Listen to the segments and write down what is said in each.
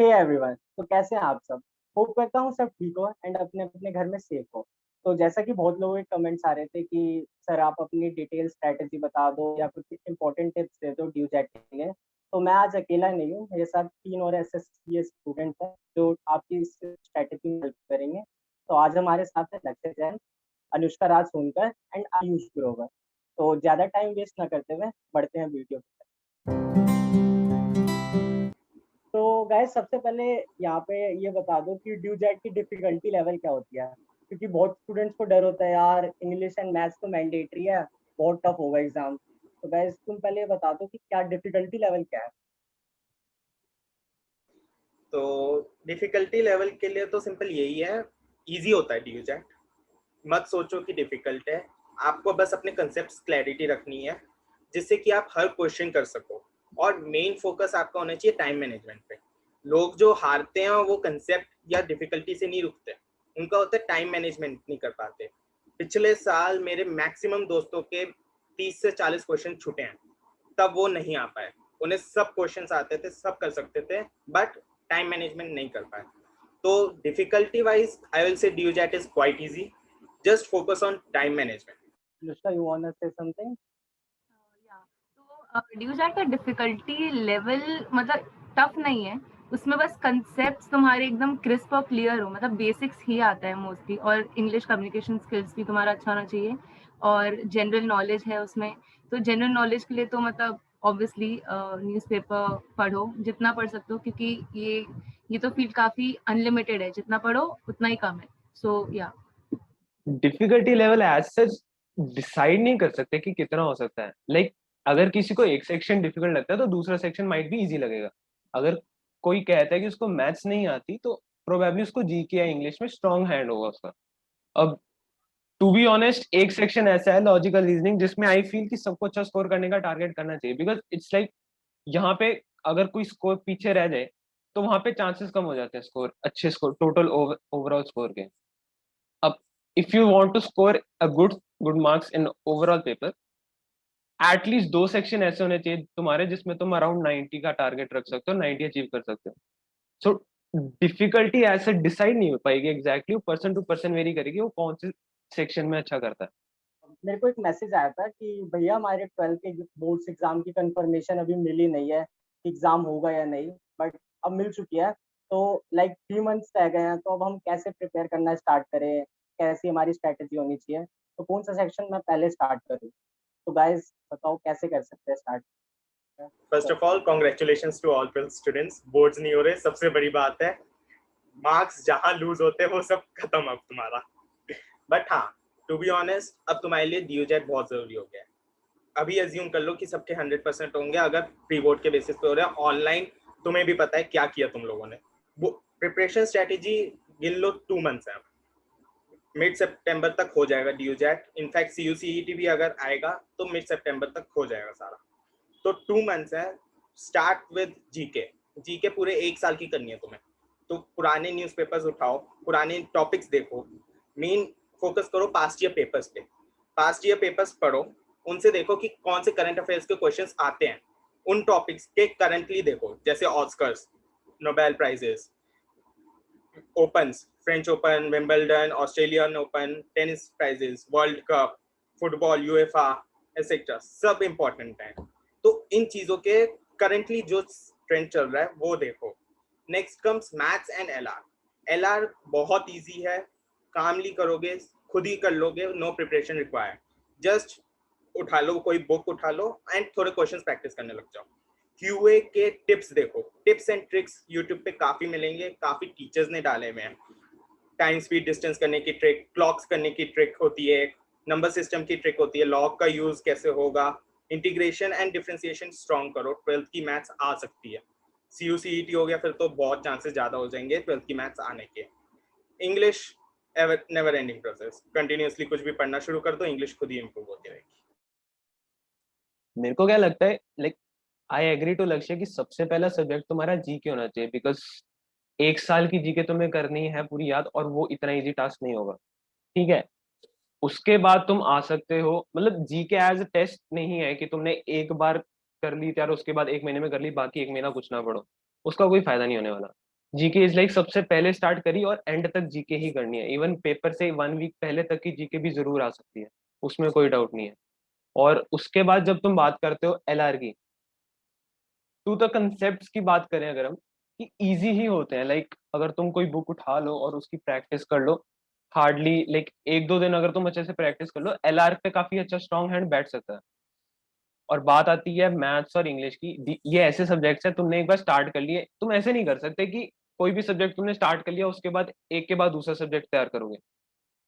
Hey everyone, तो कैसे हैं आप सब। होप करता हूँ सब ठीक हो एंड अपने अपने घर में सेफ हो। तो जैसा कि बहुत लोगों के कमेंट्स आ रहे थे कि सर आप अपनी डिटेल स्ट्रैटेजी बता दो या कुछ इंपॉर्टेंट टिप्स दे दो ड्यू जेट के लिए। तो मैं आज अकेला नहीं हूँ, मेरे साथ 3 और एसएससीए स्टूडेंट्स हैं जो आपकी इस स्ट्रैटेजी में हेल्प करेंगे। तो आज हमारे साथ है लक्ष्य जैन, अनुष्का राज सोनकर एंड आयुष ग्रोवर। तो ज़्यादा टाइम वेस्ट ना करते हुए बढ़ते हैं वीडियो। तो गाइस सबसे पहले यहाँ पे ये बता दो कि ड्यू जेट की डिफिकल्टी लेवल क्या होती है, क्योंकि बहुत स्टूडेंट्स को डर होता है यार, इंग्लिश एंड मैथ्स तो मैंडेटरी है, बहुत टफ होगा एग्जाम। तो गाइस तुम पहले ये बता दो कि क्या डिफिकल्टी लेवल क्या है। तो डिफिकल्टी लेवल के लिए तो सिंपल यही है, इजी होता है ड्यूजैट। मत सोचो कि डिफिकल्ट है, आपको बस अपने कंसेप्ट क्लैरिटी रखनी है जिससे कि आप हर क्वेश्चन कर सको। और मेन फोकस आपका होना चाहिए टाइम मैनेजमेंट पे। लोग जो हारते हैं वो कंसेप्ट या डिफिकल्टी से नहीं रुकते, उनका होता है टाइम मैनेजमेंट नहीं कर पाते। पिछले साल मेरे मैक्सिमम दोस्तों के 30 से 40 क्वेश्चन छूटे हैं, तब वो नहीं आ पाए। उन्हें सब क्वेश्चंस आते थे, सब कर सकते थे, बट टाइम मैनेजमेंट नहीं कर पाए। तो difficulty wise I will say ड्यूजैट is quite easy, just focus on time management. Anushka, you want to say something. तो ड्यूजैट का डिफिकल्टी लेवल मतलब टफ नहीं है, उसमें बस कंसेप्ट तुम्हारे एकदम क्रिस्प और क्लियर हो, मतलब बेसिक्स ही आता है मोस्टली, और इंग्लिश कम्युनिकेशन स्किल्स भी तुम्हारा अच्छा होना चाहिए, और जनरल नॉलेज है उसमें। तो जनरल नॉलेज के लिए तो मतलब ऑब्वियसली न्यूज़पेपर पढ़ो, जितना पढ़ सकते हो, क्योंकि ये तो फील्ड काफ़ी अनलिमिटेड है, जितना पढ़ो उतना ही कम है। सो या difficulty level as such decide नहीं कर सकते कि कितना हो सकता है। लाइक अगर किसी को एक सेक्शन डिफिकल्ट लगता है तो दूसरा सेक्शन माइट भी इजी लगेगा। अगर कोई कहता है कि उसको मैथ्स नहीं आती तो प्रोबेबली उसको जीके या इंग्लिश में स्ट्रॉन्ग हैंड होगा उसका। अब टू बी ऑनेस्ट एक सेक्शन ऐसा है लॉजिकल रीजनिंग जिसमें आई फील कि सबको अच्छा स्कोर करने का टारगेट करना चाहिए, बिकॉज इट्स लाइक यहाँ पे अगर कोई स्कोर पीछे रह जाए तो वहां पे चांसेस कम हो जाते हैं स्कोर अच्छे स्कोर टोटल ओवरऑल स्कोर के। अब if you want to score a good marks in overall paper, at least दो सेक्शन ऐसे होने चाहिए तुम्हारे जिसमें तुम अराउंड 90 का टारगेट रख सकते हो, 90 अचीव कर सकते हो। सो डिफिकल्टी ऐसे डिसाइड नहीं हो पाएगी exactly, person to person vary करेगी वो कौन से सेक्शन में अच्छा करता है। मेरे को एक मैसेज आया था कि भैया हमारे 12th के बोर्ड्स एग्जाम की कंफर्मेशन अभी मिली नहीं है, एग्जाम होगा या नहीं, बट अब मिल चुकी है। तो लाइक 3 मंथ्स रह गए हैं, तो अब हम कैसे प्रिपेयर करना स्टार्ट करें, कैसी हमारी स्ट्रैटेजी होनी चाहिए, तो कौन सा सेक्शन मैं पहले स्टार्ट करूँ। तो गाइस बताओ कैसे कर सकते हैं start. First of all congratulation to all students, boards नहीं हो रहे, सबसे बड़ी बात है। मार्क्स जहां लूज होते हैं वो सब खत्म अब तुम्हारा। बट हाँ, टू बी ऑनेस्ट अब तुम्हारे लिए ड्यूजैट बहुत जरूरी हो गया है। अभी अज्यूम कर लो कि सबके 100% होंगे, अगर प्री बोर्ड के बेसिस पे हो रहा है ऑनलाइन। तुम्हें भी पता है क्या किया तुम लोगों ने, वो प्रिपरेशन स्ट्रेटेजी गिन लो 2 मंथ्स है। मिड सितंबर तक हो जाएगा ड्यूजैट, इनफैक्ट CUCET भी अगर आएगा तो मिड सितंबर तक हो जाएगा सारा। तो 2 मंथ्स है। Start with GK. जीके पूरे 1 साल की करनी है तुम्हें। तो पुराने न्यूज़पेपर्स उठाओ, पुराने टॉपिक्स देखो, मेन फोकस करो पास्ट ईयर पेपर्स पे। पास्ट ईयर पेपर्स पढ़ो, उनसे देखो कि कौन से करंट अफेयर्स के क्वेश्चंस आते हैं। उन टॉपिक्स के करंटली देखो, जैसे Oscars, Nobel prizes, opens, French open, Wimbledon, Australian open, tennis prizes, world cup, football, UEFA etcetera, सब इंपॉर्टेंट है। तो इन चीजों के करंटली जो ट्रेंड चल रहा है वो देखो। Next comes maths and LR. LR बहुत इजी है, कामली करोगे, खुद ही कर लोगे, नो प्रिपरेशन रिक्वायर्ड। जस्ट उठा लो, कोई बुक उठा लो एंड थोड़े क्वेश्चंस प्रैक्टिस करने लग जाओ। क्यूए के टिप्स देखो, टिप्स एंड ट्रिक्स यूट्यूब पे काफी मिलेंगे, काफी टीचर्स ने डाले हुए हैं। टाइम स्पीड डिस्टेंस करने की ट्रिक, क्लॉक्स करने की ट्रिक होती है, नंबर सिस्टम की ट्रिक होती है, लॉग का यूज कैसे होगा, इंटीग्रेशन एंड डिफरेंशिएशन स्ट्रॉन्ग करो, 12th की मैथ्स आ सकती है। CUCET हो गया फिर तो बहुत चांसेस ज्यादा हो जाएंगे 12th की मैथ्स आने के। English never ending process, continuously कुछ भी पढ़ना शुरू कर दो, इंग्लिश खुद ही इंप्रूव होती रहेगी। मेरे को क्या लगता है, लाइक आई एग्री टू लक्ष्य कि सबसे पहला सब्जेक्ट तुम्हारा जीके होना चाहिए, बिकॉज 1 साल की जीके तुम्हें करनी है पूरी याद, और वो इतना इजी टास्क नहीं होगा। ठीक है, उसके बाद तुम आ सकते हो, मतलब जीके एज टेस्ट नहीं है कि तुमने एक बार कर ली यार उसके बाद 1 महीने में कर ली, बाकी 1 महीना कुछ ना पढ़ो, उसका कोई फायदा नहीं होने वाला। जीके इज लाइक सबसे पहले स्टार्ट करी और एंड तक जीके ही करनी है। इवन पेपर से 1 वीक पहले तक की जीके भी जरूर आ सकती है, उसमें कोई डाउट नहीं है। और उसके बाद जब तुम बात करते हो एलआर की, टू द कंसेप्ट की बात करें अगर हम, कि इजी ही होते हैं। लाइक अगर तुम कोई बुक उठा लो और उसकी प्रैक्टिस कर लो, हार्डली लाइक 1-2 दिन अगर तुम अच्छे से प्रैक्टिस कर लो, एलआर पे काफी अच्छा स्ट्रॉन्ग हैंड बैठ सकता है। और बात आती है मैथ्स और इंग्लिश की, ये ऐसे सब्जेक्ट्स हैं तुमने एक बार स्टार्ट कर लिए, तुम ऐसे नहीं कर सकते कि कोई भी सब्जेक्ट तुमने स्टार्ट कर लिया उसके बाद एक के बाद दूसरा सब्जेक्ट तैयार करोगे।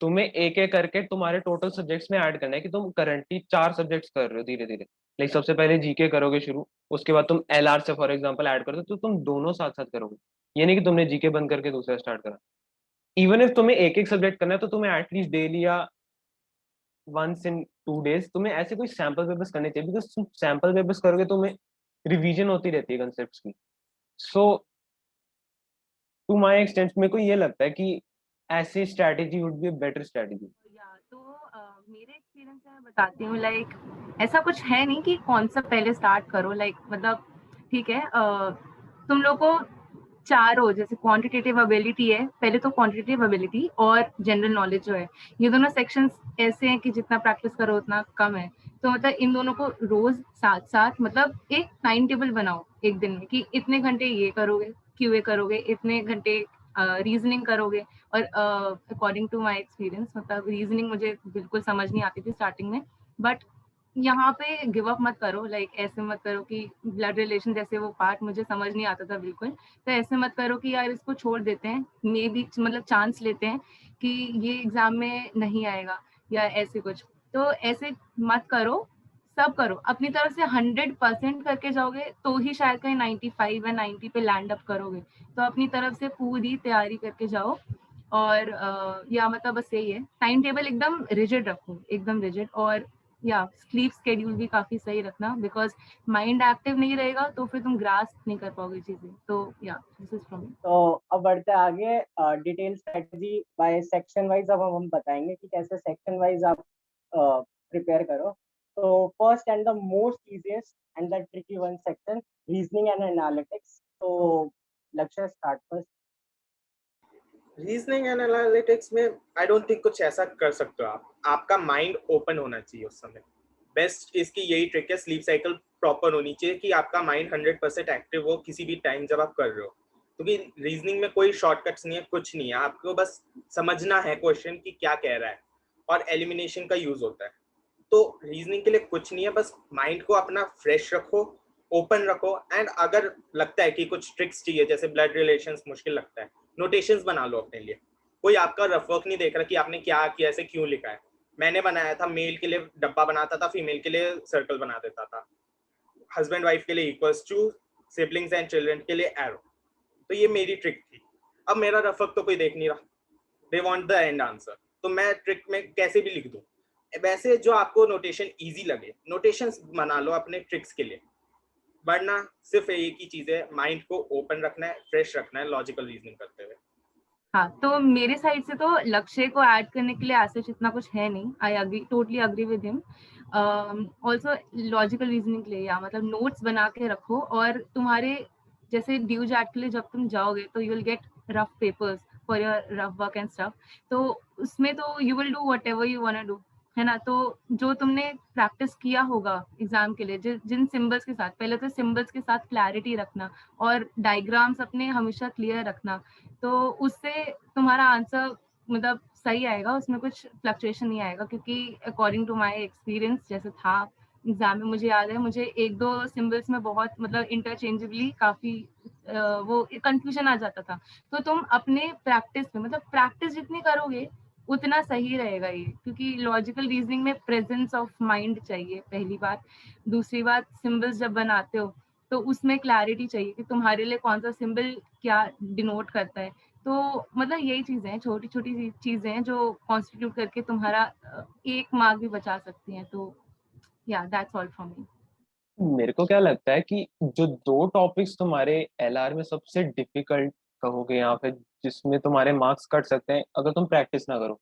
तुम्हें एक एक करके तुम्हारे टोटल सब्जेक्ट्स में ऐड करना है, कि तुम करंटली 4 सब्जेक्ट्स कर रहे हो धीरे धीरे। लाइक सबसे पहले जीके करोगे शुरू, उसके बाद तुम एलआर से फॉर एग्जाम्पल ऐड कर दो, तो तुम दोनों साथ साथ करोगे। ये नहीं कि तुमने जीके बंद करके दूसरा स्टार्ट करा। इवन इफ तुम्हें एक एक सब्जेक्ट करना है तो तुम्हें एटलीस्ट डेली या वंस इन 2 डेज तुम्हें ऐसे कोई सैम्पल पेपर्स करने चाहिए, बिकॉज तुम सैम्पल पेपर्स करोगे तो तुम्हें रिवीजन होती रहती है कंसेप्ट की। सो टू माई एक्सटेंट मेरे को ये लगता है कि ऐसी strategy would be better strategy. या तो मेरे एक्सपीरियंस से मैं बताती हूँ, लाइक ऐसा कुछ है नहीं कि कौन सा पहले स्टार्ट करो। लाइक मतलब ठीक है, तुम लोग को चारों, जैसे क्वांटिटेटिव एबिलिटी है, पहले तो क्वांटिटेटिव एबिलिटी और जनरल नॉलेज जो है, ये दोनों सेक्शंस ऐसे हैं कि जितना प्रैक्टिस करो उतना कम है। तो मतलब इन दोनों को रोज साथ साथ, मतलब एक टाइम टेबल बनाओ एक दिन में कि इतने घंटे ये करोगे, क्यूए करोगे, इतने घंटे रीजनिंग करोगे। और अकॉर्डिंग टू माय एक्सपीरियंस, मतलब रीजनिंग मुझे बिल्कुल समझ नहीं आती थी स्टार्टिंग में, बट यहाँ पे गिव अप मत करो। लाइक ऐसे मत करो कि ब्लड रिलेशन जैसे वो पार्ट मुझे समझ नहीं आता था बिल्कुल, तो ऐसे मत करो कि यार इसको छोड़ देते हैं, मे बी मतलब चांस लेते हैं कि ये एग्जाम में नहीं आएगा या ऐसे कुछ। तो ऐसे मत करो, सब करो अपनी तरफ से। 100% करके जाओगे तो ही शायद कहीं 95 या 90 पे लैंड अप करोगे। तो अपनी तरफ से पूरी तैयारी करके जाओ। और या मतलब बस यही है, टाइम टेबल एकदम रिजिड रखो, एकदम रिजिड। और या स्लीप स्केड्यूल भी काफी सही रखना, बिकॉज माइंड एक्टिव नहीं रहेगा तो फिर तुम ग्रास्प नहीं कर पाओगे चीजें। तो या दिस इज फ्रॉम मी। तो अब बढ़ते हैं आगे, detail strategy by section wise अब हम बताएंगे कि कैसे सेक्शन वाइज आप प्रिपेयर करो। तो first and the most easiest and the tricky one section, reasoning and analytics. तो लक्ष्य start first. Reasoning and analytics में आई डोंट थिंक कुछ ऐसा कर सकते हो आप। आपका माइंड ओपन होना चाहिए उस समय। बेस्ट इसकी यही ट्रिक है, स्लीप साइकिल प्रॉपर होनी चाहिए कि आपका माइंड 100% एक्टिव हो किसी भी टाइम जब आप कर रहे हो। क्योंकि रीजनिंग में कोई शॉर्टकट्स नहीं है, कुछ नहीं है, आपको बस समझना है क्वेश्चन कि क्या कह रहा है, और एलिमिनेशन का यूज होता है। तो रीजनिंग के लिए कुछ नहीं है, बस माइंड को अपना फ्रेश रखो, ओपन रखो। एंड अगर लगता है कि कुछ ट्रिक्स चाहिए, जैसे ब्लड रिलेशंस मुश्किल लगता है, नोटेशंस बना लो अपने लिए। कोई आपका रफ वर्क नहीं देख रहा कि आपने क्या किया, ऐसे क्यों लिखा है। मैंने बनाया था, मेल के लिए डब्बा बनाता था, फीमेल के लिए सर्कल बना देता था, हस्बैंड वाइफ के लिए equals to, siblings and children के लिए एरो। तो ये मेरी ट्रिक थी। अब मेरा रफ वर्क तो कोई देख नहीं रहा, they want the end answer, तो मैं ट्रिक में कैसे भी लिख दूं। वैसे जो आपको नोटेशन इजी लगे, नोटेशंस बना लो अपने ट्रिक्स के लिए। वरना सिर्फ एक ही चीज है, माइंड को ओपन रखना है, फ्रेश रखना है, लॉजिकल रीजनिंग करते हुए। हाँ, तो मेरे साइड से तो लक्ष्य को ऐड करने के लिए ऐसे इतना कुछ है नहीं। I agree, totally agree with him. Also logical reasoning के लिए या मतलब नोट्स बना के रखो। और तुम्हारे जैसे ड्यू जैट के लिए जब तुम जाओगे तो you will get rough papers for your rough work and stuff. तो उसमें तो you will do whatever you want to do, है ना। तो जो तुमने प्रैक्टिस किया होगा एग्जाम के लिए, जिन सिंबल्स के साथ, पहले तो सिंबल्स के साथ क्लैरिटी रखना और डायग्राम्स अपने हमेशा क्लियर रखना। तो उससे तुम्हारा आंसर मतलब सही आएगा, उसमें कुछ फ्लक्चुएशन नहीं आएगा। क्योंकि अकॉर्डिंग टू माय एक्सपीरियंस जैसे था एग्जाम में, मुझे याद है मुझे एक दो सिंबल्स में बहुत मतलब इंटरचेंजेबली काफी वो कंफ्यूजन आ जाता था। तो तुम अपने प्रैक्टिस में, मतलब प्रैक्टिस जितनी करोगे उतना सही रहेगा ये। क्योंकि लॉजिकल रीजनिंग में प्रेजेंस ऑफ माइंड चाहिए, पहली बात। दूसरी बात, सिंबल्स जब बनाते हो तो उसमें क्लैरिटी चाहिए कि तुम्हारे लिए कौन सा सिंबल क्या डिनोट करता है। तो मतलब यही चीजें हैं, छोटी छोटी चीजें हैं जो कॉन्स्टिट्यूट करके तुम्हारा 1 मार्क भी बचा सकती हैं। तो या दैट्स ऑल फ्रॉम मी। मेरे को क्या लगता है कि जो 2 टॉपिक्स तुम्हारे एलआर में सबसे डिफिकल्ट कहोगे यहाँ पे, जिसमें तुम्हारे मार्क्स कट सकते हैं अगर तुम प्रैक्टिस ना करो,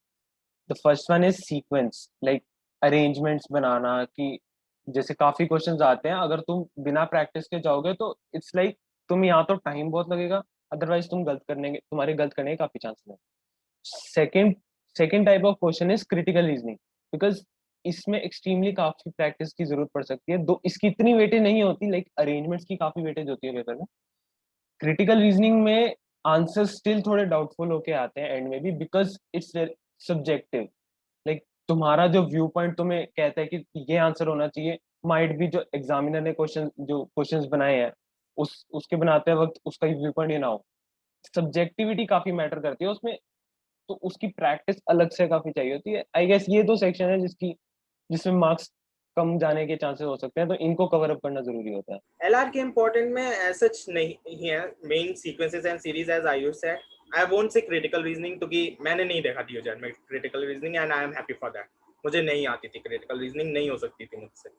the first one is sequence, like arrangements बनाना। कि जैसे काफी क्वेश्चंस आते हैं, अगर तुम बिना प्रैक्टिस के जाओगे तो इट्स लाइक तुम यहाँ तो टाइम बहुत लगेगा, अदरवाइज तुम्हारे गलत करने के काफी चांसेस हैं। Second second type of question is critical reasoning, because इसमें एक्सट्रीमली काफी प्रैक्टिस की जरूरत पड़ सकती है। दो इसकी इतनी वेटेज नहीं होती, लाइक अरेंजमेंट्स की काफी वेटेज होती है पेपर में। क्रिटिकल रीजनिंग में आंसर स्टिल थोड़े डाउटफुल होके आते हैं एंड में भी, बिकॉज इट्स सब्जेक्टिव। लाइक तुम्हारा जो व्यू पॉइंट तुम्हें कहता है कि ये आंसर होना चाहिए, माइट भी जो एग्जामिनर ने क्वेश्चंस बनाए हैं उसके बनाते वक्त उसका व्यू पॉइंट ये ना हो। सब्जेक्टिविटी काफी मैटर करती है उसमें, तो उसकी प्रैक्टिस अलग से काफी चाहिए होती है। आई गेस ये दो सेक्शन है जिसमें मार्क्स कम जाने के चांसेस हो सकते हैं, तो इनको कवर अप करना जरूरी होता है। एलआर के इंपॉर्टेंट में ऐसा नहीं है, main sequences and series as Ayush said. I won't say critical reasoning, क्योंकि मैंने नहीं देखा डीओजेड में critical reasoning and I am happy for that. मुझे नहीं आती थी क्रिटिकल रीजनिंग, नहीं हो सकती थी मुझसे।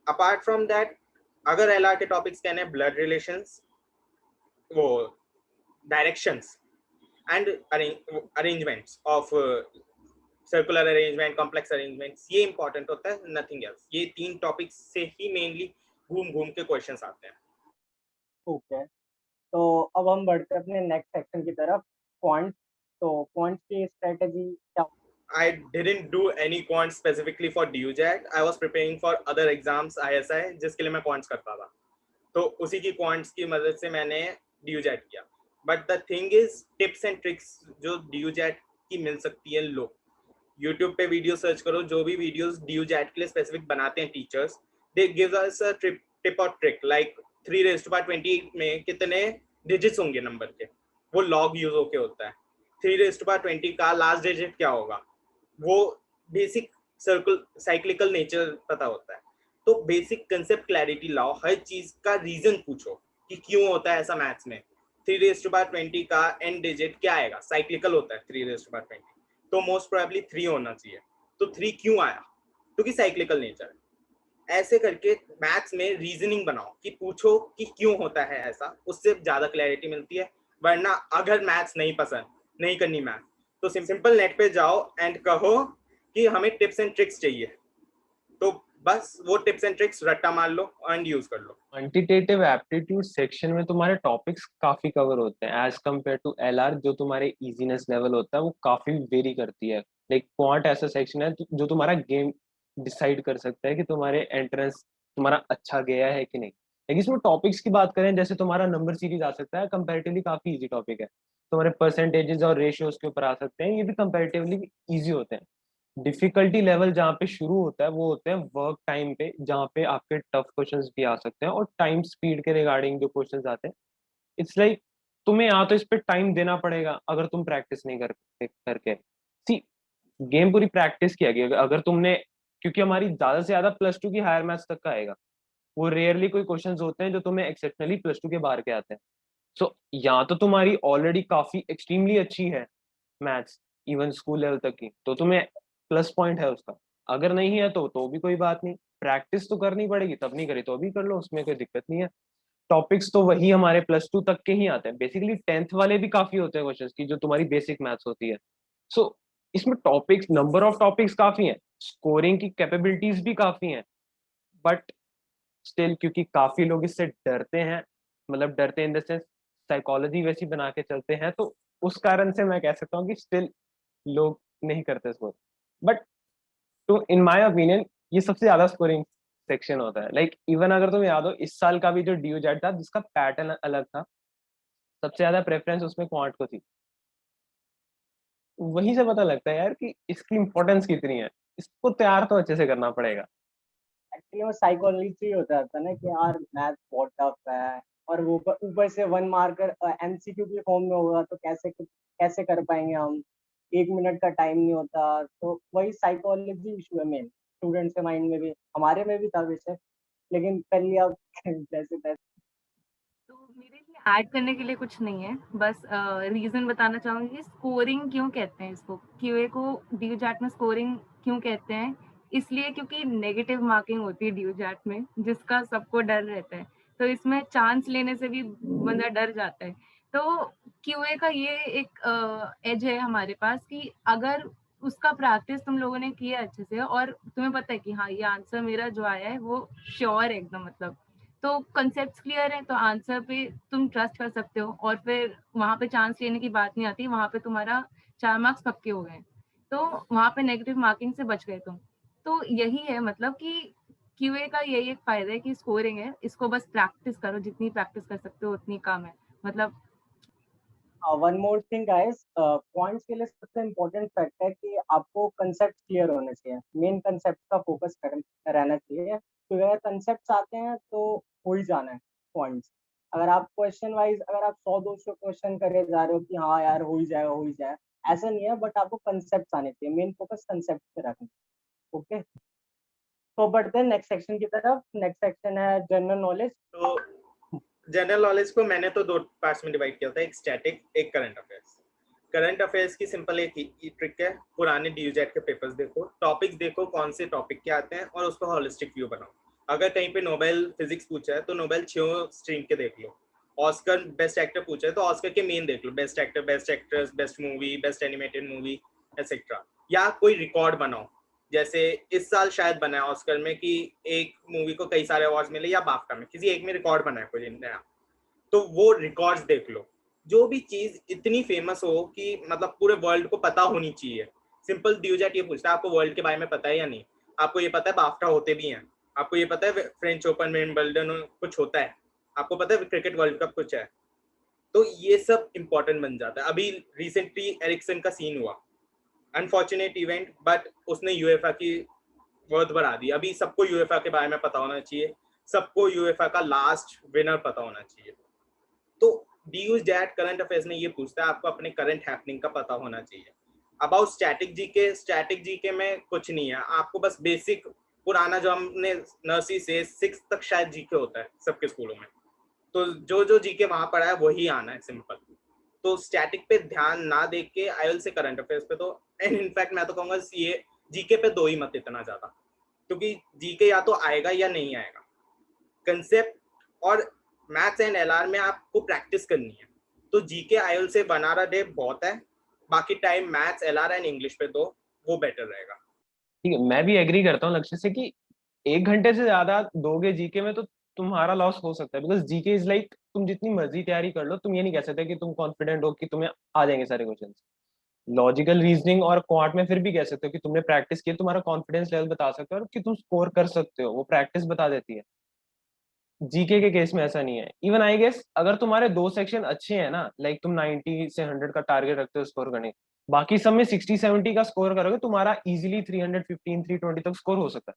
अपार्ट फ्रॉम दैट, अगर एलआर के टॉपिक्स कहने ब्लड रिलेशंस, वो directions and arrangements of circular arrangement, complex arrangements, ये इंपॉर्टेंट होता है, नथिंग एल्स। ये 3 टॉपिक्स से ही मेनली घूम के क्वेश्चंस आते हैं। ओके, तो अब हम बढ़ते हैं अपने नेक्स्ट सेक्शन की तरफ, क्वांट। तो क्वांट की स्ट्रेटजी क्या? I didn't do any quants specifically for DUJET. I was preparing for other exams, ISI, जिसके लिए मैं quants करता था, तो उसी की quants की मदद से मैंने DUJET किया। But the thing is, tips and tricks जो DUJET की मिल सकती है, लो YouTube पे वीडियो सर्च करो, जो भी वीडियोस DUJET के लिए स्पेसिफिक बनाते हैं teachers, they give us a tip और ट्रिक, लाइक 3⁻20 में कितने डिजिट्स होंगे नंबर के, वो लॉग यूज होके होता है। 3⁻20 का लास्ट डिजिट क्या होगा, वो बेसिक सर्कल साइक्लिकल नेचर पता होता है। तो बेसिक कंसेप्ट क्लैरिटी लाओ, हर चीज का रीजन पूछो कि क्यों होता है ऐसा मैथ्स में। 3⁻20 का एंड डिजिट क्या आएगा, साइक्लिकल होता है 3⁻20, तो मोस्ट प्रोबेबली 3 होना चाहिए। तो 3 क्यों आया, क्योंकि साइक्लिकल नेचर है। ऐसे करके मैथ्स में रीजनिंग बनाओ कि पूछो कि क्यों होता है ऐसा, उससे ज्यादा क्लैरिटी मिलती है। वरना अगर मैथ्स नहीं पसंद, नहीं करनी मैथ्स, तो सिंपल नेट पे जाओ एंड कहो कि हमें टिप्स एंड ट्रिक्स चाहिए, तो बस वो टिप्स एंड ट्रिक्स रट्टा मार लो एंड यूज कर लो। क्वांटिटेटिव एप्टीट्यूड सेक्शन में तुम्हारे टॉपिक्स काफी कवर होते हैं एज कम्पेयर टू एलआर। जो तुम्हारे इजीनेस लेवल होता है वो काफी वेरी करती है। लाइक क्वांट ऐसा सेक्शन है जो तुम्हारा गेम डिसाइड कर सकता है कि तुम्हारे एंट्रेंस तुम्हारा अच्छा गया है कि नहीं। लेकिन इसमें टॉपिक्स की बात करें, जैसे तुम्हारा नंबर सीरीज आ सकता है, कंपैरेटिवली काफी इजी टॉपिक है। तुम्हारे परसेंटेजेस और रेशियोज के ऊपर आ सकते हैं, ये भी कंपैरेटिवली इजी होते हैं। डिफिकल्टी लेवल जहाँ पे शुरू होता है वो होते हैं वर्क टाइम पे, जहाँ पे आपके टफ क्वेश्चंस भी आ सकते हैं और टाइम स्पीड के रिगार्डिंग जो क्वेश्चंस आते हैं। इट्स लाइक तुम्हें या तो इस पे टाइम देना पड़ेगा अगर तुम प्रैक्टिस नहीं करके। सी, गेम पूरी प्रैक्टिस की है। अगर तुमने, क्योंकि हमारी ज्यादा से ज्यादा +2 की हायर मैथ्स तक का आएगा, वो रेयरली कोई क्वेश्चंस होते हैं जो तुम्हें एक्सेप्शनली +2 के बाहर के आते हैं। सो या तो तुम्हारी ऑलरेडी काफी एक्सट्रीमली अच्छी है मैथ्स, इवन स्कूल लेवल तक की, तो तुम्हें प्लस पॉइंट है उसका। अगर नहीं है तो भी कोई बात नहीं, प्रैक्टिस तो करनी पड़ेगी, तब नहीं करी तो अभी कर लो, उसमें कोई दिक्कत नहीं है। टॉपिक्स तो वही हमारे +2 तक के ही आते हैं। बेसिकली 10th वाले भी काफी होते हैं क्वेश्चंस की, जो तुम्हारी बेसिक मैथ्स होती है। सो इसमें टॉपिक्स, नंबर ऑफ टॉपिक्स काफी हैं, स्कोरिंग की कैपेबिलिटीज भी काफी हैं, बट स्टिल क्योंकि काफी लोग इससे डरते हैं, मतलब डरते इन द सेंस साइकोलॉजी वैसी बना के चलते हैं, तो उस कारण से मैं कह सकता हूँ कि स्टिल लोग नहीं करते स्कोर। बट तो इन माय ओपिनियन ये सबसे ज्यादा स्कोरिंग सेक्शन होता है। लाइक इवन अगर तुम्हें याद हो, इस साल का भी जो DUJET था जिसका पैटर्न अलग था, सबसे ज्यादा प्रेफरेंस उसमें क्वांट को थी। वहीं से पता लगता है यार कि इसकी इंपॉर्टेंस कितनी है। इसको तैयार तो अच्छे से करना पड़ेगा। एक्चुअली वो साइकोलॉजी हो जाता है ना कि यार मैथ बहुत टफ है, और वो ऊपर से 1 मार्कर MCQ के फॉर्म में होगा, तो कैसे कर पाएंगे हम, 1 मिनट का टाइम नहीं होता। तो वही साइकोलॉजी इशू है मेन, स्टूडेंट्स के माइंड में भी, हमारे में भी था वैसे, लेकिन कर लिया जैसे तैसे। तो मेरे लिए ऐड करने के लिए कुछ नहीं है, बस रीजन बताना चाहूंगी स्कोरिंग क्यों कहते हैं इसको, क्यूए को DUJET में स्कोरिंग क्यों कहते हैं। इसलिए क्योंकि नेगेटिव मार्किंग होती है DUJET में, जिसका सबको डर रहता है, तो इसमें चांस लेने से भी बंदा डर जाता है। तो क्यूए का ये एक एज है हमारे पास कि अगर उसका प्रैक्टिस तुम लोगों ने किया अच्छे से और तुम्हें पता है कि हाँ ये आंसर मेरा जो आया है वो श्योर है एकदम, मतलब तो कंसेप्ट क्लियर है तो आंसर पे तुम ट्रस्ट कर सकते हो, और फिर वहाँ पे चांस लेने की बात नहीं आती, वहाँ पे तुम्हारा 4 मार्क्स पक्के हो गए, तो वहाँ पे नेगेटिव मार्किंग से बच गए तुम। तो यही है मतलब कि क्यूए का यही एक फायदा है कि स्कोरिंग है, इसको बस प्रैक्टिस करो, जितनी प्रैक्टिस कर सकते हो उतनी कम है मतलब। One more thing guys, points के लिए सबसे इम्पोर्टेंट फैक्ट है कि आपको कंसेप्ट क्लियर होने चाहिए, मेन कंसेप्ट का फोकस रहना चाहिए, तो अगर कंसेप्ट आते हैं तो हो ही जाना है पॉइंट्स। अगर आप क्वेश्चन वाइज अगर आप 100-200 क्वेश्चन करे जा रहे हो कि हाँ यार हो ही जाएगा हो ही जाएगा, ऐसा नहीं है, बट आपको कंसेप्ट आने चाहिए, मेन फोकस कंसेप्ट पे रखना। ओके, तो बढ़ते हैं नेक्स्ट सेक्शन की तरफ। नेक्स्ट सेक्शन है जनरल नॉलेज। तो जनरल नॉलेज को मैंने तो 2 पार्ट्स में डिवाइड किया था, एक स्टैटिक एक करंट अफेयर्स। करंट अफेयर्स की सिंपल एक ही ट्रिक है, पुराने DUJET के पेपर्स देखो, टॉपिक्स देखो कौन से टॉपिक के आते हैं और उसको होलिस्टिक व्यू बनाओ। अगर कहीं पे नोबेल फिजिक्स पूछा है तो नोबेल 6 स्ट्रीम के देख लो। ऑस्कर बेस्ट एक्टर पूछा है तो ऑस्कर के मेन देख लो, best actor, best actress, best movie, best animated movie etcetera. या कोई रिकॉर्ड बनाओ, जैसे इस साल शायद बना है ऑस्कर में कि एक मूवी को कई सारे अवार्ड मिले, या बाफ्टा में किसी एक में रिकॉर्ड बना है कोई नया, तो वो रिकॉर्ड्स देख लो। जो भी चीज इतनी फेमस हो कि मतलब पूरे वर्ल्ड को पता होनी चाहिए। सिंपल DUJET ये पूछता है आपको वर्ल्ड के बारे में पता है या नहीं, आपको ये पता है बाफ्टा होते भी हैं, आपको ये पता है फ्रेंच ओपन विंबलडन कुछ होता है, आपको पता है क्रिकेट वर्ल्ड कप कुछ है, तो ये सब इंपॉर्टेंट बन जाता है। अभी रिसेंटली एरिक्सन का सीन हुआ, अनफॉर्चुनेट इवेंट, बट उसने यूएफए की वर्थ बढ़ा दी। अभी सबको यूएफए के बारे में पता होना चाहिए, सबको यूएफए का लास्ट विनर पता होना चाहिए। तो DUJET करंट अफेयर्स में ये पूछता है आपको अपने करंट हैपनिंग का पता होना चाहिए। अबाउट स्टैटिक जीके में कुछ नहीं है, आपको बस बेसिक पुराना जो हमने नर्सरी से 6 तक शायद जीके होता है सबके स्कूलों में, तो जो जो जीके वहां पढ़ा है वही आना है सिंपल। तो स्टैटिक पे ध्यान ना दे के आईएल से करंट अफेयर्स पे तो, एंड इनफैक्ट मैं तो कहूंगा ये जीके पे दो ही मत इतना ज्यादा, क्योंकि जीके या तो आएगा या नहीं आएगा। कंसेप्ट और मैथ्स एंड एलआर में आपको प्रैक्टिस करनी है, तो जीके आईएल से 1 आवर डे बहुत है, बाकी time maths LR and English पे दो, वो बेटर रहेगा। ठीक है, मैं भी एग्री करता हूँ लक्ष्य से कि 1 घंटे से ज्यादा दोगे जीके में तो तुम्हारा लॉस हो सकता है, बिकॉज जीके इज लाइक तुम जितनी मर्जी तैयारी कर लो, तुम ये नहीं कह सकते कि तुम कॉन्फिडेंट हो कि तुम्हें आ जाएंगे सारे क्वेश्चन। लॉजिकल रीजनिंग और क्वांट में फिर भी कह सकते हो कि तुमने प्रैक्टिस की, तुम्हारा कॉन्फिडेंस लेवल बता सकते हो और कि तुम स्कोर कर सकते हो, वो प्रैक्टिस बता देती है। जीके के केस में ऐसा नहीं है। इवन आई गेस अगर तुम्हारे 2 सेक्शन अच्छे हैं ना, लाइक तुम 90 से 100 का टारगेट रखते हो स्कोर करने, बाकी सब में 60-70 का स्कोर करोगे, तुम्हारा इजीली 315 320 तक स्कोर हो सकता है।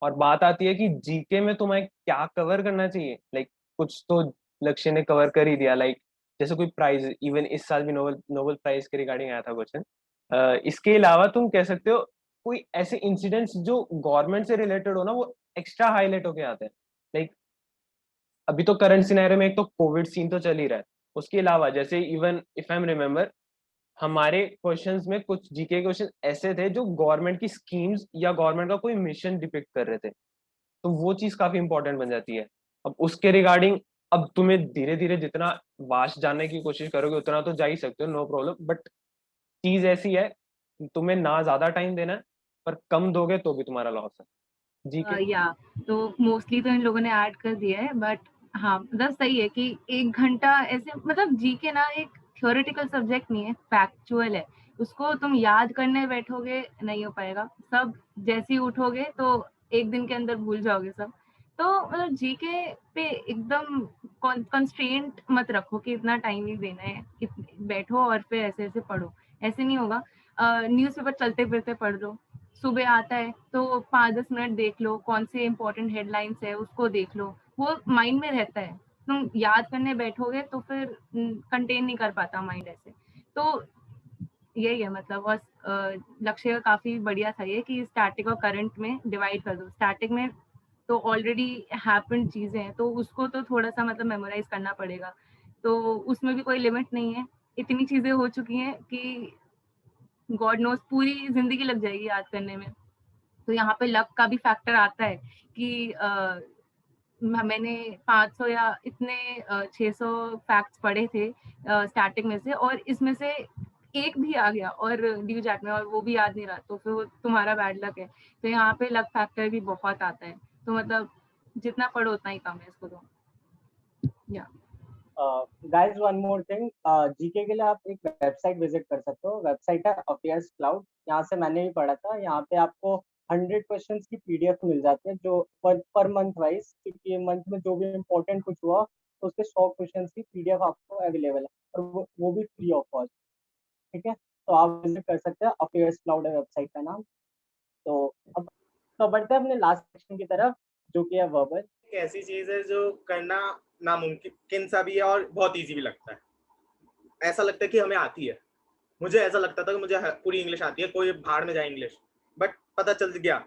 और बात आती है कि जीके में तुम्हें क्या कवर करना चाहिए, लाइक कुछ तो लक्ष्य ने कवर कर ही दिया, लाइक जैसे कोई प्राइज, इवन इस साल भी नोबेल नोबेल प्राइज के रिगार्डिंग आया था क्वेश्चन। इसके अलावा तुम कह सकते हो कोई ऐसे इंसिडेंट्स जो गवर्नमेंट से रिलेटेड हो ना, वो एक्स्ट्रा हाईलाइट होके आते हैं। लाइक अभी तो करंट सिनेरियो में एक तो कोविड सीन तो चल ही रहा है, उसके अलावा जैसे even if I am remember, हमारे क्वेश्चंस में कुछ जीके क्वेश्चन ऐसे थे जो गवर्नमेंट की स्कीम्स या गवर्नमेंट का कोई मिशन डिपिक्ट कर रहे थे, तो वो चीज काफी इंपॉर्टेंट बन जाती है। अब उसके रिगार्डिंग अब तुम्हें धीरे धीरे जितना वास्ट जानने की कोशिश करोगे उतना तो जा ही सकते हो, नो प्रॉब्लम, बट चीज ऐसी है तुम्हें ना ज्यादा टाइम देना है, पर कम दोगे तो भी तुम्हारा लॉस है। जी के या तो मोस्टली तो इन लोगों ने ऐड कर दिया है, बट हाँ मतलब सही है कि 1 घंटा ऐसे मतलब जीके ना एक थ्योरेटिकल सब्जेक्ट नहीं है, फैक्चुअल है। उसको तुम याद करने बैठोगे नहीं हो पाएगा, सब जैसे ही उठोगे तो एक दिन के अंदर भूल जाओगे सब। तो मतलब जीके पे एकदम कंस्ट्रेंट मत रखो कि इतना टाइम ही देना है, बैठो और फिर ऐसे ऐसे पढ़ो, ऐसे नहीं होगा। न्यूज़पेपर चलते फिरते पढ़ लो, सुबह आता है तो 5-10 मिनट देख लो, कौन से इंपॉर्टेंट हेडलाइंस है उसको देख लो, वो माइंड में रहता है। तुम याद करने बैठोगे तो फिर कंटेन नहीं कर पाता माइंड ऐसे। तो यही है मतलब। और लक्ष्य काफी बढ़िया था ये कि स्टैटिक और करंट में डिवाइड कर दो। स्टैटिक में तो ऑलरेडी हैपेंड चीजें हैं, तो उसको तो थोड़ा सा मतलब मेमोराइज करना पड़ेगा, तो उसमें भी कोई लिमिट नहीं है, इतनी चीजें हो चुकी हैं कि गॉड नोस पूरी जिंदगी लग जाएगी याद करने में। तो यहाँ पे लक का भी फैक्टर आता है कि मैंने 500 या इतने 600 फैक्ट्स पढ़े थे स्टार्टिंग में से, और इसमें से एक भी आ गया और DUJET में, और वो भी याद नहीं रहा, तो फिर वो तुम्हारा बैड लक है। तो यहाँ पे लक फैक्टर भी बहुत आता है। तो मतलब जितना पढ़ो उतना ही कम है इसको तो। या guys one more thing, GK के लिए आप एक वेबसाइट विजिट कर सकते हो। वेबसाइट है अफेयर्स क्लाउड। यहाँ से मैंने भी पढ़ा था। यहाँ पे आपको 100 क्वेश्चंस की पीडीएफ मिल जाती है जो पर मंथ वाइज, क्योंकि मंथ में जो भी इम्पोर्टेंट कुछ हुआ तो उसके 100 क्वेश्चंस की पीडीएफ आपको अवेलेबल है, और वो भी फ्री ऑफ कॉस्ट। ठीक है, तो आप विजिट कर सकते हैं। अफेयर्स क्लाउड है वेबसाइट का नाम। तो अब तो बढ़ते हैं अपने लास्ट सेक्शन की तरफ, जो कि है वर्बल। एक ऐसी चीज है जो करना नामुमकिन सा भी है और बहुत इजी भी लगता है। ऐसा लगता है कि हमें आती है। मुझे ऐसा लगता था कि मुझे पूरी इंग्लिश आती है, कोई भाड़ में जाए इंग्लिश। बट पता चल गया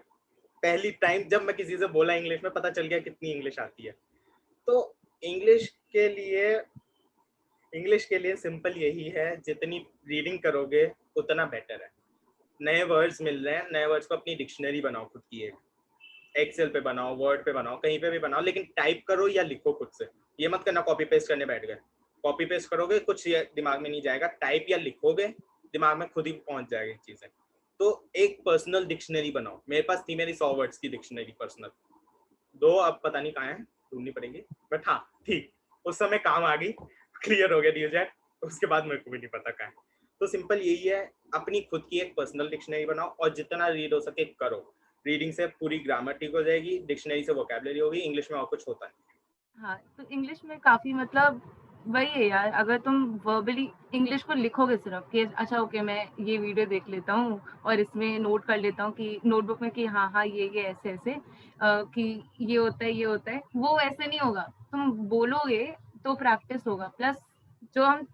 पहली टाइम जब मैं किसी से बोला इंग्लिश में, पता चल गया कितनी इंग्लिश आती है। तो इंग्लिश के लिए इंग्लिश के लिए सिंपल यही है, जितनी रीडिंग करोगे उतना बेटर है। नए वर्ड्स मिल रहे हैं, नए वर्ड्स को अपनी डिक्शनरी बनाओ खुद की, एक एक्सेल पे बनाओ, वर्ड पे बनाओ, कहीं पे भी बनाओ, लेकिन टाइप करो या लिखो खुद से। ये मत करना कॉपी पेस्ट करने बैठ गए। कॉपी पेस्ट करोगे कुछ ये दिमाग में नहीं जाएगा। टाइप या लिखोगे दिमाग में खुद ही पहुंच जाएगी चीजें। तो एक पर्सनल डिक्शनरी बनाओ। मेरे पास थी मेरी 100 वर्ड्स की डिक्शनरी पर्सनल। दो अब पता नहीं कहाँ है, ढूंढनी पड़ेगी, बट हाँ ठीक, उस समय काम आ गई, क्लियर हो गया डीओजेट। उसके बाद मेरे को भी नहीं पता कहाँ है। तो सिंपल यही है, अपनी खुद की एक पर्सनल डिक्शनरी बनाओ और जितना रीड हो सके करो। रीडिंग से पूरी ग्रामर ठीक हो जाएगी, डिक्शनरी से वोकैबुलरी होगी, इंग्लिश में और कुछ होता है। हाँ, तो इंग्लिश में काफी मतलब वही है यार, अगर तुम वर्बली इंग्लिश को लिखोगे सिर्फ कि अच्छा ओके मैं ये वीडियो देख लेता हूँ और इसमें नोट कर लेता हूँ कि नोटबुक में कि हाँ हाँ ये ऐसे ऐसे कि ये होता है ये होता है, वो ऐसे नहीं होगा। तुम बोलोगे तो प्रैक्टिस होगा। प्लस जो हम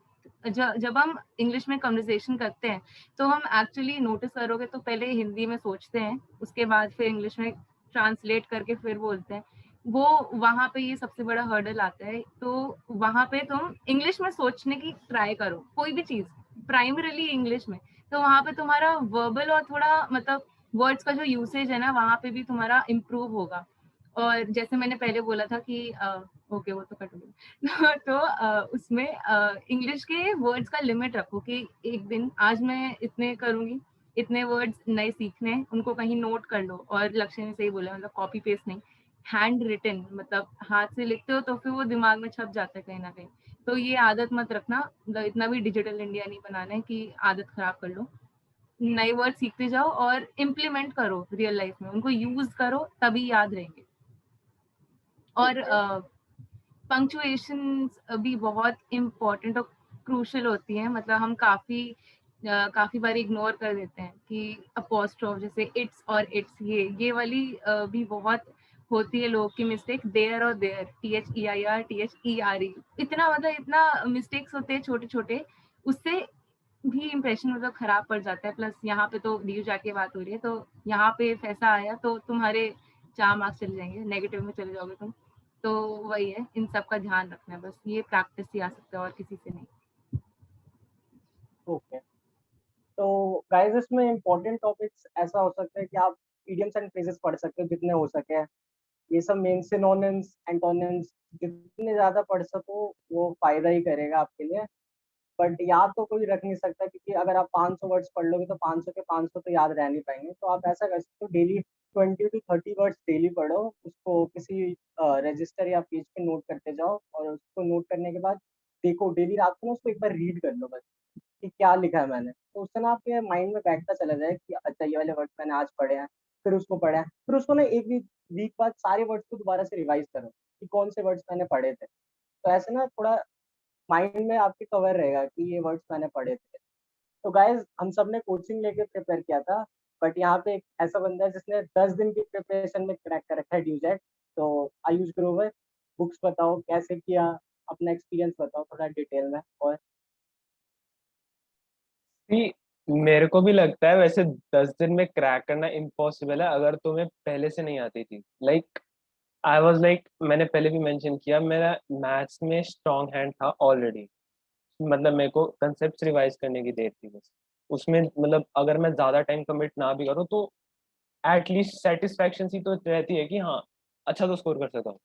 जब हम इंग्लिश में कन्वर्सेशन करते हैं तो हम एक्चुअली नोटिस करोगे तो पहले हिंदी में सोचते हैं, उसके बाद फिर इंग्लिश में ट्रांसलेट करके फिर बोलते हैं। वो वहाँ पे ये सबसे बड़ा हर्डल आता है। तो वहाँ पे तुम इंग्लिश में सोचने की ट्राई करो कोई भी चीज, प्राइमरीली इंग्लिश में। तो वहाँ पे तुम्हारा वर्बल और थोड़ा मतलब वर्ड्स का जो यूसेज है ना, वहाँ पे भी तुम्हारा इम्प्रूव होगा। और जैसे मैंने पहले बोला था कि ओके वो तो कट गया तो उसमें इंग्लिश के वर्ड्स का लिमिट रखो कि एक दिन आज मैं इतने करूंगी, इतने वर्ड्स नए सीखने हैं, उनको कहीं नोट कर लो। और लक्ष्य ने सही बोला, मतलब कॉपी पेस्ट नहीं, हैंड रिटन, मतलब हाथ से लिखते हो तो फिर वो दिमाग में छप जाता है कहीं ना कहीं। तो ये आदत मत रखना, मतलब इतना भी डिजिटल इंडिया नहीं बनाना है कि आदत खराब कर लो। नए वर्ड सीखते जाओ और इम्प्लीमेंट करो रियल लाइफ में, उनको यूज करो तभी याद रहेंगे। और पंक्चुएशन भी बहुत इम्पोर्टेंट और क्रूशल होती है। मतलब हम काफी बार इग्नोर कर देते हैं कि अपोस्ट्रोफ जैसे इट्स और इट्स, ये वाली भी बहुत होती है लोग की मिस्टेक। देयर और देयर, THEIR THERE, इतना मतलब इतना मिस्टेक्स होते हैं छोटे छोटे, उससे भी इम्प्रेशन मतलब खराब पड़ जाता है। प्लस यहाँ पे तो डी जाके बात हो रही है, तो यहाँ पे ऐसा आया तो तुम्हारे 4 मार्क्स चले जाएंगे, नेगेटिव में चले जाओगे तुम। तो वही है, इन सब का ध्यान रखना है, बस ये प्रैक्टिस ही आ सकता है और किसी से नहीं। ओके, तो गाइस इसमें इम्पोर्टेंट टॉपिक्स ऐसा हो सकता है कि आप इडियम्स एंड फ्रेजेस पढ़ सकते हो जितने हो सके। ये सब मेन सिनोनिम्स एंटोनिम्स जितने ज्यादा पढ़ सको वो फायदा ही करेगा आपके लिए। बट याद तो कोई रख नहीं सकता, क्योंकि अगर आप 500 वर्ड्स पढ़ लोगे तो 500 के 500 तो याद रह नहीं पाएंगे। तो आप ऐसा कर सकते हो, डेली 20 to 30 वर्ड्स डेली पढ़ो, उसको किसी रजिस्टर या पेज पे नोट करते जाओ, और उसको नोट करने के बाद देखो डेली रात को ना उसको एक बार रीड कर लो बस, कि क्या लिखा है मैंने। तो उससे ना आपके माइंड में बैठता चला जाए कि अच्छा ये वाले वर्ड्स मैंने आज पढ़े हैं, फिर उसको पढ़ा है, फिर उसको ना एक वीक बाद सारे वर्ड्स को दोबारा से रिवाइज करो कि कौन से वर्ड्स मैंने पढ़े थे। तो ऐसे ना थोड़ा माइंड में आपके कवर रहेगा कि ये वर्ड्स मैंने पढ़े थे। तो गाइज हम सब ने कोचिंग लेके प्रिपेयर किया था, बट यहाँ पे एक ऐसा बंदा है जिसने 10 दिन की प्रिपरेशन में क्रैक कर रखा है ड्यूजेट। तो आयुष ग्रोवर, बुक्स बताओ कैसे किया, अपना एक्सपीरियंस बताओ थोड़ा डिटेल में। और कि मेरे को भी लगता है वैसे 10 दिन में क्रैक करना इम्पॉसिबल है अगर तुम्हें पहले से नहीं आती थी। लाइक आई वॉज लाइक, मैंने पहले भी मेंशन किया, मेरा मैथ्स में स्ट्रॉन्ग हैंड था ऑलरेडी। मतलब मेरे को कंसेप्ट रिवाइज करने की देर थी बस उसमें। मतलब अगर मैं ज्यादा टाइम कमिट ना भी करूँ तो एटलीस्ट सेटिस्फैक्शन सी तो रहती है कि हाँ अच्छा तो स्कोर कर सकता हूँ।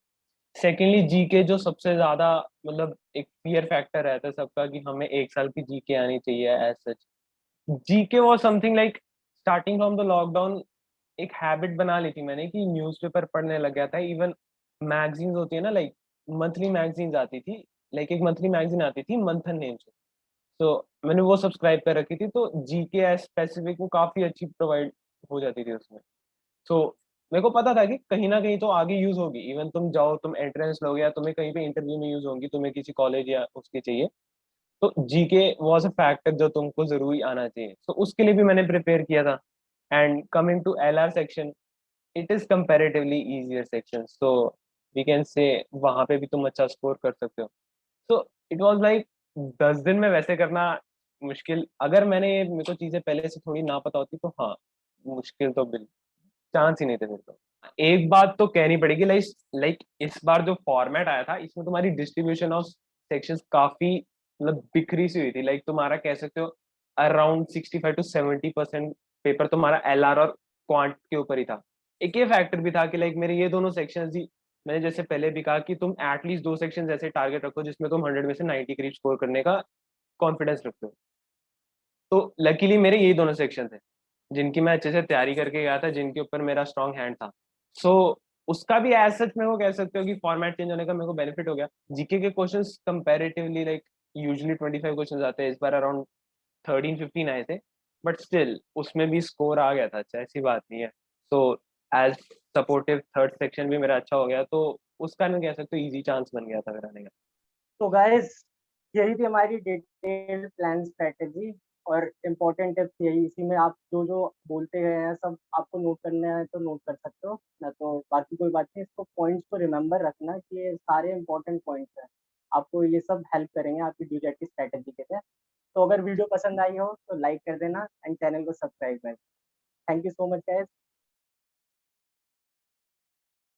सेकेंडली जीके जो सबसे ज्यादा मतलब एक फियर फैक्टर रहता है सबका कि हमें 1 साल की जीके आनी चाहिए as such. GK was something like starting from the lockdown एक हैबिट बना ली थी मैंने कि न्यूज़पेपर पढ़ने लग गया था। इवन मैगजीन्स होती है ना, लाइक मंथली मैगजीन्स आती थी, लाइक एक मंथली मैगजीन आती थी मंथन नेम से, तो मैंने वो सब्सक्राइब कर रखी थी, तो जीके एस स्पेसिफिक वो काफी अच्छी प्रोवाइड हो जाती थी उसमें। तो मेरे को पता था कि कहीं ना कहीं तो आगे यूज होगी, इवन तुम जाओ तुम एंट्रेंस लोगे या तुम्हें कहीं पे इंटरव्यू में यूज होंगी, तुम्हें किसी कॉलेज या उसके चाहिए, तो जीके वाज अ फैक्टर जो तुमको जरूरी आना चाहिए, तो उसके लिए भी मैंने प्रिपेयर किया था। And coming to LR section, it is comparatively easier section, so we can say वहां पे भी तुम अच्छा स्कोर कर सकते हो। तो इट वाज लाइक 10 दिन में वैसे करना मुश्किल, अगर मेरे को चीजें पहले से थोड़ी ना पता होती तो हाँ, मुश्किल तो बिल्कुल चांस ही नहीं थे मेरे को। एक बात तो कहनी पड़ेगी, लाइक इस बार जो फॉर्मेट आया था इसमें तुम्हारी डिस्ट्रीब्यूशन ऑफ सेक्शंस काफी मतलब बिखरी सी हुई थी, लाइक तुम्हारा कह सकते हो अराउंड 65 to 70% पेपर तुम्हारा एलआर और क्वांट के ऊपर ही था। एक ये फैक्टर भी था कि लाइक मेरे ये दोनों सेक्शंस ही, मैंने जैसे पहले भी कहा कि तुम एटलीस्ट 2 सेक्शन ऐसे टारगेट रखो जिसमें तुम 100 में से 90 करीब स्कोर करने का कॉन्फिडेंस रखते हो। तो लकीली मेरे यही दोनों सेक्शन थे जिनकी मैं अच्छे से तैयारी करके गया था, जिनके ऊपर मेरा स्ट्रॉन्ग हैंड था। सो उसका भी एज सच में वो कह सकते हो कि फॉर्मेट चेंज होने का मेरे को बेनिफिट हो गया। जीके के questions comparatively like usually 25 questions आते हैं, इस बार अराउंड 13-15 आए थे, बट स्टिल उसमें भी स्कोर आ गया था अच्छा, ऐसी बात नहीं है। So as supportive third section भी मेरा अच्छा हो गया, तो उसका मैं कह सकते हो इजी चांस बन गया था मेरा आने का। तो गाइस यही थी हमारी डिटेल्ड प्लान स्ट्रेटेजी और इम्पोर्टेंट टिप्स यही, इसी में आप जो जो बोलते गए हैं सब आपको नोट करना है तो नोट कर सकते हो, ना तो बाकी कोई बात नहीं, इसको पॉइंट्स को रिमेंबर रखना कि ये सारे इंपॉर्टेंट पॉइंट्स हैं, आपको ये सब हेल्प करेंगे आपकी ड्यूजेट की स्ट्रेटेजी के लिए। तो अगर वीडियो पसंद आई हो तो लाइक कर देना एंड चैनल को सब्सक्राइब कर। Thank you so much guys.